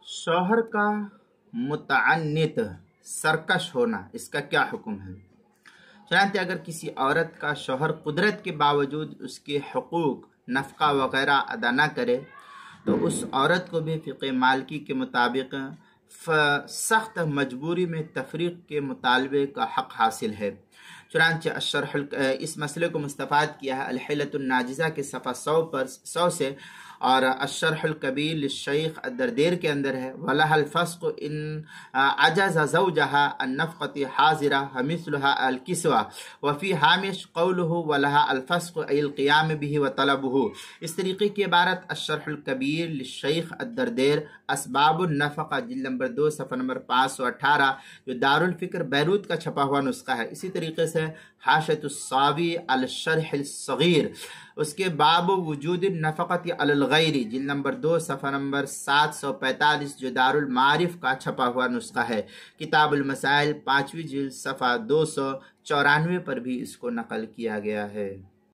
शौहर का मुतअन्नित सरकश होना, इसका क्या हुक्म है? चनांते अगर किसी औरत का शौहर कुदरत के बावजूद उसके हुकूक नफ़क़ा वग़ैरह अदा न करे तो उस औरत को भी फ़िक़े मालिकी के मुताबिक सख्त मजबूरी में तफरीक के मुतालबे का हक़ हासिल है। चुनांचे इस मसले को मुस्तफ़ाद किया है अल-हिलतुन नाजिज़ा के सफ़ा 100 से, और अशरहुल कबीर लिश्शैख़ अद-दरदेर के अंदर है वलहल फ़स्क़ु इन अजज़ ज़ौजहा अन-नफ़क़ति हाज़िरा हमिस्लुहा अल-किस्वा वफ़ी हामिश क़ौलुहु वलहा अल-फ़स्क़ु अल क़ियाम बिही व तलबुहु। इस तरीक़े की इबारत अशरहुल कबीर लिश्शैख़ अद-दरदेर असबाबुन नफ़क़ा जिल्द नंबर 2 सफ़ा नंबर 518 जो दारुल फ़िक्र बैरूत का छपा हुआ नुस्खा है। इसी तरीके से हाशियतुस्सावी अल शरह सगीर उसके बाब वजूद नफ़क़त अलल गैरी जिल्द नंबर 2 सफ़ा नंबर 745 जो दारुल मारिफ का छपा हुआ नुस्खा है। किताबुल मसाइल 5वीं जिल्द सफ़ा 294 पर भी इसको नकल किया गया है।